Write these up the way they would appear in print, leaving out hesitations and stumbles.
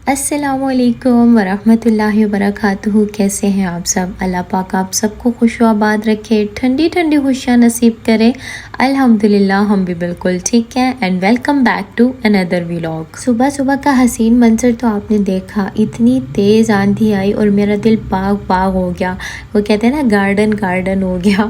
السلام علیکم ورحمۃ اللہ وبرکاتہ۔ کیسے ہیں آپ سب؟ اللہ پاک آپ سب کو خوش و آباد رکھے، ٹھنڈی ٹھنڈی خوشیاں نصیب کرے۔ الحمدللہ ہم بھی بالکل ٹھیک ہیں۔ اینڈ ویلکم بیک ٹو اندر ولاگ۔ صبح صبح کا حسین منظر تو آپ نے دیکھا، اتنی تیز آندھی آئی اور میرا دل باغ باغ ہو گیا، وہ کہتے ہیں نا گارڈن گارڈن ہو گیا۔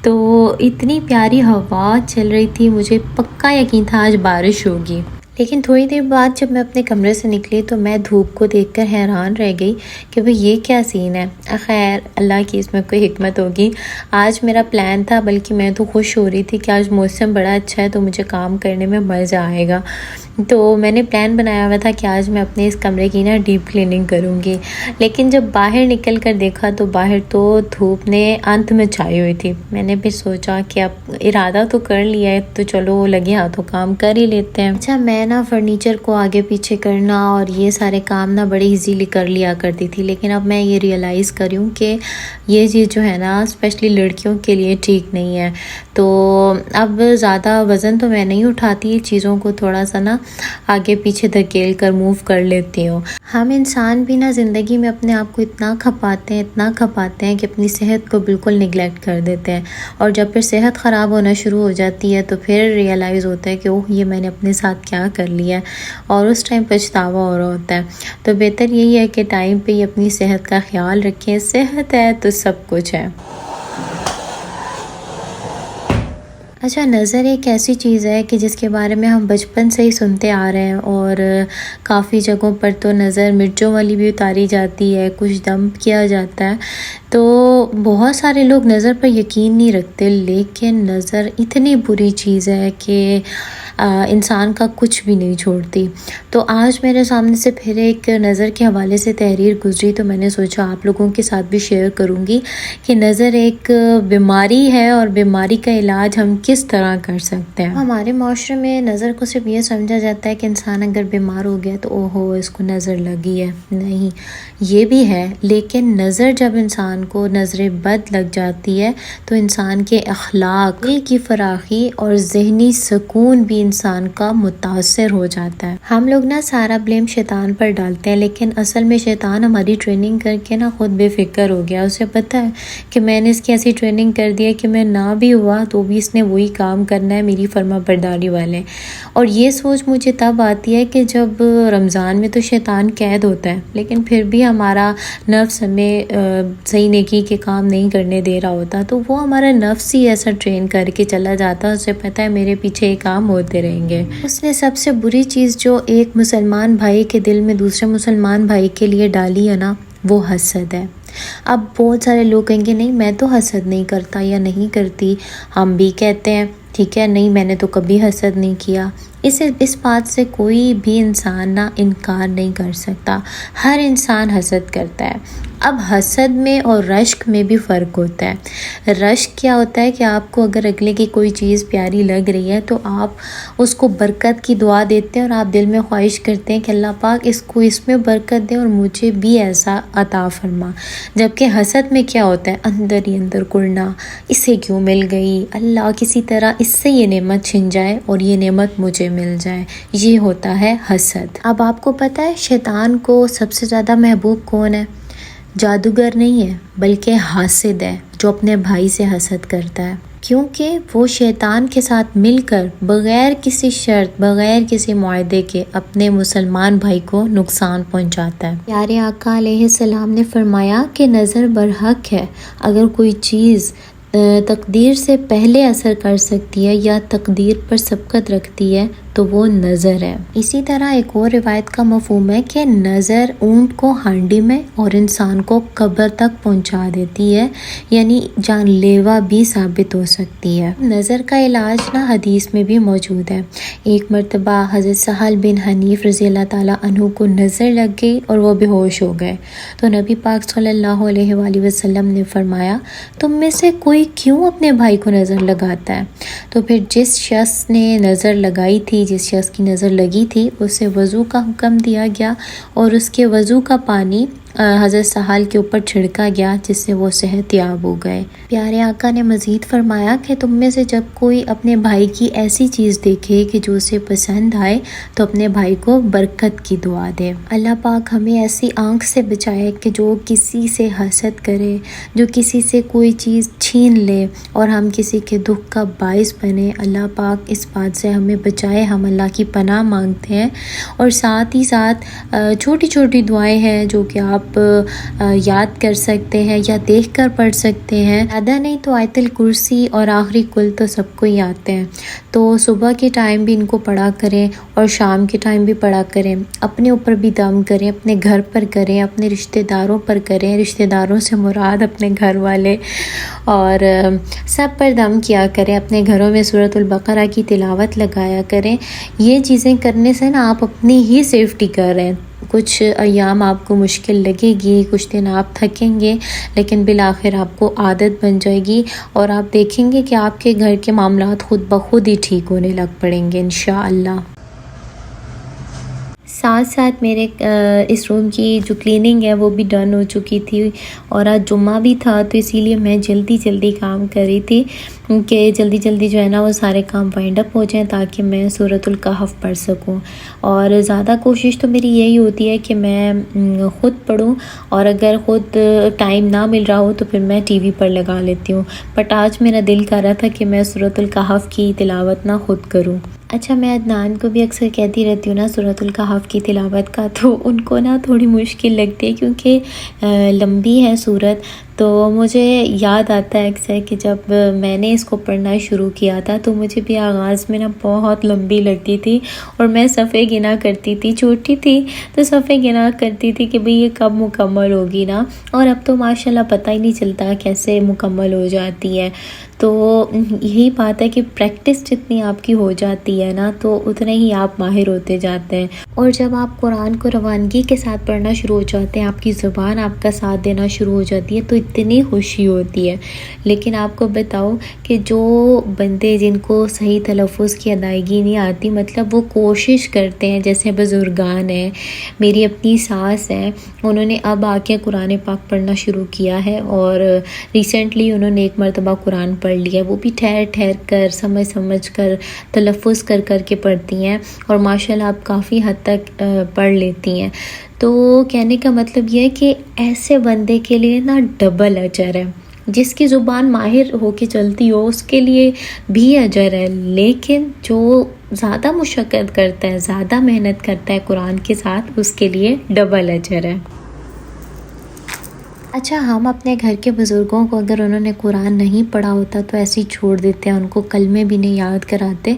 تو اتنی پیاری ہوا چل رہی تھی، مجھے پکا یقین تھا آج بارش ہوگی۔ لیکن تھوڑی دیر بعد جب میں اپنے کمرے سے نکلی تو میں دھوپ کو دیکھ کر حیران رہ گئی کہ بھئی یہ کیا سین ہے۔ خیر اللہ کی اس میں کوئی حکمت ہوگی۔ آج میرا پلان تھا، بلکہ میں تو خوش ہو رہی تھی کہ آج موسم بڑا اچھا ہے تو مجھے کام کرنے میں مزہ آئے گا۔ تو میں نے پلان بنایا ہوا تھا کہ آج میں اپنے اس کمرے کی ڈیپ کلیننگ کروں گی، لیکن جب باہر نکل کر دیکھا تو باہر تو دھوپ نے انت میں چھائی ہوئی تھی۔ میں نے پھر سوچا کہ اب ارادہ تو کر لیا ہے تو چلو لگے ہاتھوں کام کر ہی لیتے ہیں۔ اچھا میں فرنیچر کو آگے پیچھے کرنا اور یہ سارے کام بڑے ایزیلی کر لیا کرتی تھی، لیکن اب میں یہ ریئلائز کر رہی ہوں کہ یہ چیز جو ہے نا اسپیشلی لڑکیوں کے لیے ٹھیک نہیں ہے۔ تو اب زیادہ وزن تو میں نہیں اٹھاتی، چیزوں کو تھوڑا سا آگے پیچھے دھکیل کر موو کر لیتی ہوں۔ ہم انسان بھی زندگی میں اپنے آپ کو اتنا کھپاتے ہیں کہ اپنی صحت کو بالکل نگلیکٹ کر دیتے ہیں، اور جب پھر صحت خراب ہونا شروع ہو جاتی ہے تو پھر ریئلائز ہوتا ہے کہ اوہ یہ میں نے اپنے ساتھ کیا کر لیا ہے، اور اس ٹائم پچھتاوا ہو رہا ہوتا ہے۔ تو بہتر یہی ہے کہ ٹائم پہ ہی اپنی صحت کا خیال رکھیں، صحت ہے تو سب کچھ ہے۔ اچھا نظر ایک ایسی چیز ہے کہ جس کے بارے میں ہم بچپن سے ہی سنتے آ رہے ہیں، اور کافی جگہوں پر تو نظر مرچوں والی بھی اتاری جاتی ہے، کچھ دم کیا جاتا ہے۔ تو بہت سارے لوگ نظر پر یقین نہیں رکھتے، لیکن نظر اتنی بری چیز ہے کہ انسان کا کچھ بھی نہیں چھوڑتی۔ تو آج میرے سامنے سے پھر ایک نظر کے حوالے سے تحریر گزری، تو میں نے سوچا آپ لوگوں کے ساتھ بھی شیئر کروں گی کہ نظر ایک بیماری ہے اور بیماری کا علاج ہم کس طرح کر سکتے ہیں۔ ہمارے معاشرے میں نظر کو صرف یہ سمجھا جاتا ہے کہ انسان اگر بیمار ہو گیا تو اوہو اس کو نظر لگی ہے۔ نہیں، یہ بھی ہے، لیکن نظر جب انسان کو نظر بد لگ جاتی ہے تو انسان کے اخلاق کی فراخی اور ذہنی سکون بھی انسان کا متاثر ہو جاتا ہے۔ ہم لوگ سارا بلیم شیطان پر ڈالتے ہیں، لیکن اصل میں شیطان ہماری ٹریننگ کر کے خود بے فکر ہو گیا۔ اسے پتہ ہے کہ میں نے اس کی ایسی ٹریننگ کر دی ہے کہ میں نہ بھی ہوا تو بھی اس نے وہی کام کرنا ہے، میری فرما برداری والے۔ اور یہ سوچ مجھے تب آتی ہے کہ جب رمضان میں تو شیطان قید ہوتا ہے، لیکن پھر بھی ہمارا نفس ہمیں صحیح نیکی کے کام نہیں کرنے دے رہا ہوتا، تو وہ ہمارا نفس ہی ایسا ٹرین کر کے چلا جاتا ہے، اسے پتہ ہے میرے پیچھے یہ کام ہوتے رہیں گے۔ اس نے سب سے بری چیز جو ایک مسلمان بھائی کے دل میں دوسرے مسلمان بھائی کے لیے ڈالی ہے وہ حسد ہے۔ اب بہت سارے لوگ کہیں گے نہیں میں تو حسد نہیں کرتا یا نہیں کرتی، ہم بھی کہتے ہیں ٹھیک ہے نہیں میں نے تو کبھی حسد نہیں کیا۔ اس بات سے کوئی بھی انسان انکار نہیں کر سکتا، ہر انسان حسد کرتا ہے۔ اب حسد میں اور رشک میں بھی فرق ہوتا ہے۔ رشک کیا ہوتا ہے کہ آپ کو اگر اگلے کی کوئی چیز پیاری لگ رہی ہے تو آپ اس کو برکت کی دعا دیتے ہیں، اور آپ دل میں خواہش کرتے ہیں کہ اللہ پاک اس کو اس میں برکت دے اور مجھے بھی ایسا عطا فرما۔ جبکہ حسد میں کیا ہوتا ہے، اندر ہی اندر کڑنا، اسے کیوں مل گئی، اللہ کسی طرح اس سے یہ نعمت چھن جائے اور یہ نعمت مجھے مل جائے، یہ ہوتا ہے حسد۔ اب آپ کو پتہ ہے شیطان کو سب سے زیادہ محبوب کون ہے؟ جادوگر نہیں ہے بلکہ حاسد ہے، جو اپنے بھائی سے حسد کرتا ہے، کیونکہ وہ شیطان کے ساتھ مل کر بغیر کسی شرط بغیر کسی معاہدے کے اپنے مسلمان بھائی کو نقصان پہنچاتا ہے۔ پیارے آقا علیہ السلام نے فرمایا کہ نظر برحق ہے، اگر کوئی چیز تقدیر سے پہلے اثر کر سکتی ہے یا تقدیر پر سبقت رکھتی ہے تو وہ نظر ہے۔ اسی طرح ایک اور روایت کا مفہوم ہے کہ نظر اونٹ کو ہانڈی میں اور انسان کو قبر تک پہنچا دیتی ہے، یعنی جان لیوا بھی ثابت ہو سکتی ہے۔ نظر کا علاج حدیث میں بھی موجود ہے۔ ایک مرتبہ حضرت سہل بن حنیف رضی اللہ تعالیٰ عنہ کو نظر لگ گئی اور وہ بے ہوش ہو گئے، تو نبی پاک صلی اللہ علیہ وآلہ وسلم نے فرمایا تم میں سے کوئی کیوں اپنے بھائی کو نظر لگاتا ہے؟ تو پھر جس شخص نے نظر لگائی تھی، جس شخص کی نظر لگی تھی، اسے وضو کا حکم دیا گیا، اور اس کے وضو کا پانی حضرت سہل کے اوپر چھڑکا گیا، جس سے وہ صحت یاب ہو گئے۔ پیارے آقا نے مزید فرمایا کہ تم میں سے جب کوئی اپنے بھائی کی ایسی چیز دیکھے کہ جو اسے پسند آئے تو اپنے بھائی کو برکت کی دعا دے۔ اللہ پاک ہمیں ایسی آنکھ سے بچائے کہ جو کسی سے حسد کرے، جو کسی سے کوئی چیز چھین لے اور ہم کسی کے دکھ کا باعث بنے۔ اللہ پاک اس بات سے ہمیں بچائے، ہم اللہ کی پناہ مانگتے ہیں۔ اور ساتھ ہی ساتھ چھوٹی چھوٹی دعائیں ہیں جو کہ آپ یاد کر سکتے ہیں یا دیکھ کر پڑھ سکتے ہیں، زیادہ نہیں تو آیت الکرسی اور آخری کل تو سب کو ہی آتے ہیں، تو صبح کے ٹائم بھی ان کو پڑھا کریں اور شام کے ٹائم بھی پڑھا کریں۔ اپنے اوپر بھی دم کریں، اپنے گھر پر کریں، اپنے رشتہ داروں پر کریں، رشتہ داروں سے مراد اپنے گھر والے، اور سب پر دم کیا کریں۔ اپنے گھروں میں سورۃ البقرہ کی تلاوت لگایا کریں۔ یہ چیزیں کرنے سے نا آپ اپنی ہی سیفٹی کر رہے ہیں۔ کچھ ایام آپ کو مشکل لگے گی، کچھ دن آپ تھکیں گے، لیکن بالآخر آپ کو عادت بن جائے گی اور آپ دیکھیں گے کہ آپ کے گھر کے معاملات خود بخود ہی ٹھیک ہونے لگ پڑیں گے انشاءاللہ۔ ساتھ ساتھ میرے اس روم کی جو کلیننگ ہے وہ بھی ڈن ہو چکی تھی، اور آج جمعہ بھی تھا تو اسی لیے میں جلدی کام کر رہی تھی کہ جلدی جو ہے نا وہ سارے کام وائنڈ اپ ہو جائیں تاکہ میں سورۃ الکہف پڑھ سکوں۔ اور زیادہ کوشش تو میری یہی ہوتی ہے کہ میں خود پڑھوں، اور اگر خود ٹائم نہ مل رہا ہو تو پھر میں ٹی وی پر لگا لیتی ہوں، بٹ آج میرا دل کر رہا تھا کہ میں سورۃ الکہف کی تلاوت نہ خود کروں۔ اچھا، میں عدنان کو بھی اکثر کہتی رہتی ہوں نا سورۃ الکہف کی تلاوت کا، تو ان کو نا تھوڑی مشکل لگتی ہے کیونکہ لمبی ہے سورت، تو مجھے یاد آتا ہے اکثر کہ جب میں نے اس کو پڑھنا شروع کیا تھا تو مجھے بھی آغاز میں نا بہت لمبی لگتی تھی، اور میں صفحے گنا کرتی تھی، چھوٹی تھی تو صفحے گنا کرتی تھی کہ بھئی یہ کب مکمل ہوگی نا، اور اب تو ماشاءاللہ پتہ ہی نہیں چلتا کیسے مکمل ہو جاتی ہے۔ تو یہی بات ہے کہ پریکٹس جتنی آپ کی ہو جاتی ہے نا تو اتنے ہی آپ ماہر ہوتے جاتے ہیں، اور جب آپ قرآن کو روانگی کے ساتھ پڑھنا شروع ہو جاتے ہیں، آپ کی زبان آپ کا ساتھ دینا شروع ہو جاتی ہے تو اتنی خوشی ہوتی ہے۔ لیکن آپ کو بتاؤ کہ جو بندے جن کو صحیح تلفظ کی ادائیگی نہیں آتی، مطلب وہ کوشش کرتے ہیں، جیسے بزرگان ہیں، میری اپنی ساس ہیں، انہوں نے اب آ کے قرآن پاک پڑھنا شروع کیا ہے، اور ریسنٹلی انہوں نے ایک مرتبہ قرآن پڑھ لیا، وہ بھی ٹھہر کر سمجھ کر تلفظ کر کے پڑھتی ہیں، اور ماشاءاللہ اب کافی حد تک پڑھ لیتی ہیں۔ تو کہنے کا مطلب یہ ہے کہ ایسے بندے کے لیے نا ڈبل اجر ہے، جس کی زبان ماہر ہو کے چلتی ہو اس کے لیے بھی اجر ہے، لیکن جو زیادہ مشقت کرتا ہے، زیادہ محنت کرتا ہے قرآن کے ساتھ، اس کے لیے ڈبل اجر ہے۔ اچھا، ہم اپنے گھر کے بزرگوں کو اگر انہوں نے قرآن نہیں پڑھا ہوتا تو ایسے ہی چھوڑ دیتے ہیں، ان کو کلمے بھی نہیں یاد کراتے،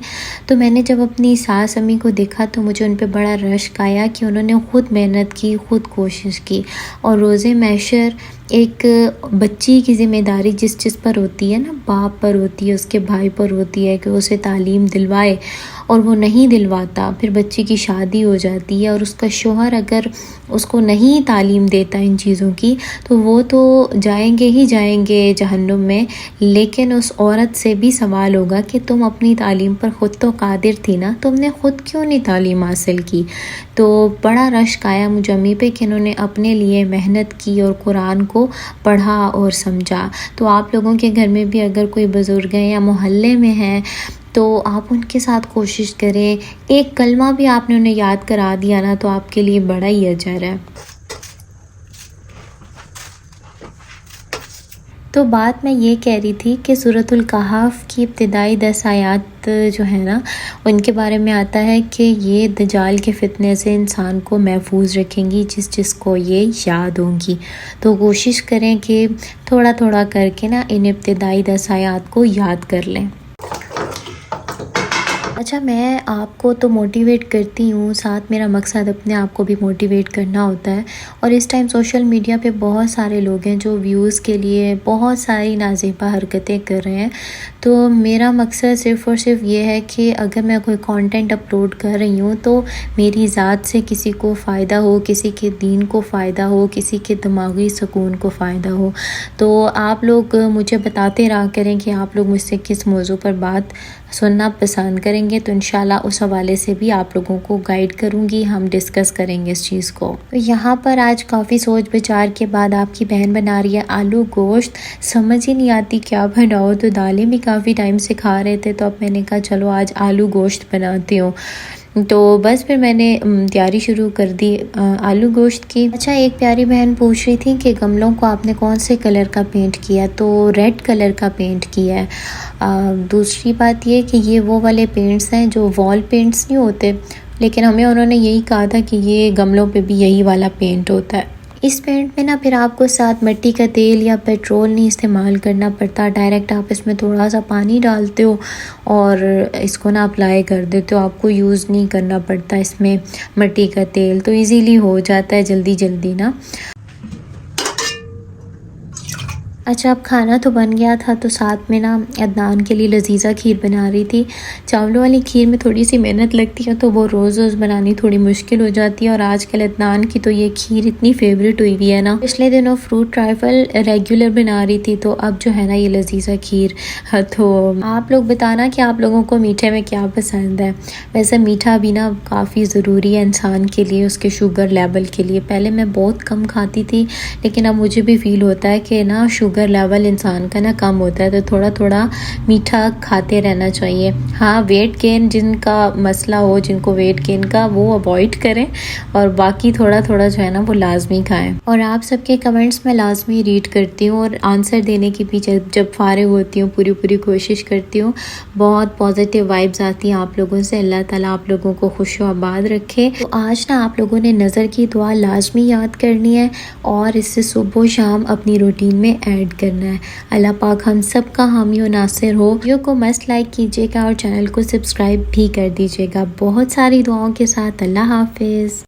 تو میں نے جب اپنی ساس امی کو دیکھا تو مجھے ان پہ بڑا رشک آیا کہ انہوں نے خود محنت کی، خود کوشش کی، اور روز محشر ایک بچی کی ذمہ داری جس پر ہوتی ہے نا، باپ پر ہوتی ہے، اس کے بھائی پر ہوتی ہے کہ اسے تعلیم دلوائے، اور وہ نہیں دلواتا، پھر بچی کی شادی ہو جاتی ہے، اور اس کا شوہر اگر اس کو نہیں تعلیم دیتا ان چیزوں کی تو وہ تو جائیں گے جہنم میں، لیکن اس عورت سے بھی سوال ہوگا کہ تم اپنی تعلیم پر خود تو قادر تھی نا، تم نے خود کیوں نہیں تعلیم حاصل کی؟ تو بڑا رشک آیا مجھے امی پہ کہ انہوں نے اپنے لیے محنت کی اور قرآن کو پڑھا اور سمجھا۔ تو آپ لوگوں کے گھر میں بھی اگر کوئی بزرگ ہیں یا محلے میں ہیں تو آپ ان کے ساتھ کوشش کریں، ایک کلمہ بھی آپ نے انہیں یاد کرا دیا نا تو آپ کے لیے بڑا ہی اجر ہے۔ تو بات میں یہ کہہ رہی تھی کہ سورۃ الکہف کی ابتدائی 10 آیات جو ہے نا، ان کے بارے میں آتا ہے کہ یہ دجال کے فتنے سے انسان کو محفوظ رکھیں گی جس کو یہ یاد ہوں گی۔ تو کوشش کریں کہ تھوڑا کر کے نا ان ابتدائی 10 آیات کو یاد کر لیں۔ اچھا، میں آپ کو تو موٹیویٹ کرتی ہوں، ساتھ میرا مقصد اپنے آپ کو بھی موٹیویٹ کرنا ہوتا ہے، اور اس ٹائم سوشل میڈیا پہ بہت سارے لوگ ہیں جو ویوز کے لیے بہت ساری نازیبا حرکتیں کر رہے ہیں، تو میرا مقصد صرف اور صرف یہ ہے کہ اگر میں کوئی کانٹینٹ اپلوڈ کر رہی ہوں تو میری ذات سے کسی کو فائدہ ہو، کسی کے دین کو فائدہ ہو، کسی کے دماغی سکون کو فائدہ ہو۔ تو آپ لوگ مجھے بتاتے رہا کریں کہ آپ لوگ مجھ سے کس موضوع پر بات سننا پسند کریں گے، گے تو انشاءاللہ اس حوالے سے بھی آپ لوگوں کو گائیڈ کروں گی، ہم ڈسکس کریں گے اس چیز کو۔ تو یہاں پر آج کافی سوچ بچار کے بعد آپ کی بہن بنا رہی ہے آلو گوشت، سمجھ ہی نہیں آتی کیا بناؤ، تو دالیں بھی کافی ٹائم سے کھا رہے تھے تو اب میں نے کہا چلو آج آلو گوشت بناتی ہوں، تو بس پھر میں نے تیاری شروع کر دی آلو گوشت کی۔ اچھا، ایک پیاری بہن پوچھ رہی تھی کہ گملوں کو آپ نے کون سے کلر کا پینٹ کیا، تو ریڈ کلر کا پینٹ کیا ہے۔ دوسری بات یہ کہ یہ وہ والے پینٹس ہیں جو وال پینٹس نہیں ہوتے، لیکن ہمیں انہوں نے یہی کہا تھا کہ یہ گملوں پہ بھی یہی والا پینٹ ہوتا ہے۔ اس پینٹ میں نا پھر آپ کو ساتھ مٹی کا تیل یا پیٹرول نہیں استعمال کرنا پڑتا، ڈائریکٹ آپ اس میں تھوڑا سا پانی ڈالتے ہو اور اس کو نا اپلائی کر دیتے ہو، آپ کو یوز نہیں کرنا پڑتا اس میں مٹی کا تیل، تو ایزیلی ہو جاتا ہے جلدی جلدی نا۔ اچھا، اب کھانا تو بن گیا تھا تو ساتھ میں نا عدنان کے لیے لذیذہ کھیر بنا رہی تھی۔ چاولوں والی کھیر میں تھوڑی سی محنت لگتی ہے تو وہ روز روز بنانی تھوڑی مشکل ہو جاتی ہے، اور آج کل عدنان کی تو یہ کھیر اتنی فیوریٹ ہوئی ہوئی ہے نا، پچھلے دنوں فروٹ ٹرائفل ریگولر بنا رہی تھی تو اب جو ہے نا یہ لذیذہ کھیر۔ تو آپ لوگ بتانا کہ آپ لوگوں کو میٹھے میں کیا پسند ہے۔ ویسے میٹھا بھی نا کافی ضروری ہے انسان کے لیے، اس کے شوگر لیول کے لیے۔ پہلے میں بہت کم کھاتی تھی، لیکن اب مجھے بھی فیل ہوتا ہے کہ نا شوگر لیول انسان کا نا کم ہوتا ہے، تو تھوڑا تھوڑا میٹھا کھاتے رہنا چاہیے۔ ہاں، ویٹ گین جن کا مسئلہ ہو، جن کو ویٹ گین کا، وہ اوائڈ کریں، اور باقی تھوڑا تھوڑا جو ہے نا وہ لازمی کھائیں۔ اور آپ سب کے کمنٹس میں لازمی ریڈ کرتی ہوں، اور آنسر دینے کی بھی جب فارغ ہوتی ہوں پوری کوشش کرتی ہوں۔ بہت پازیٹیو وائبز آتی ہیں آپ لوگوں سے، اللہ تعالیٰ آپ لوگوں کو خوش و آباد رکھے۔ تو آج نا آپ لوگوں نے نظر کی دعا لازمی یاد کرنی ہے، اور اس سے صبح و شام اپنی روٹین میں ایڈ کرنا ہے۔ اللہ پاک ہم سب کا حامی و ناصر ہو۔ ویڈیو کو مست لائک کیجیے گا اور چینل کو سبسکرائب بھی کر دیجیے گا۔ بہت ساری دعاؤں کے ساتھ اللہ حافظ۔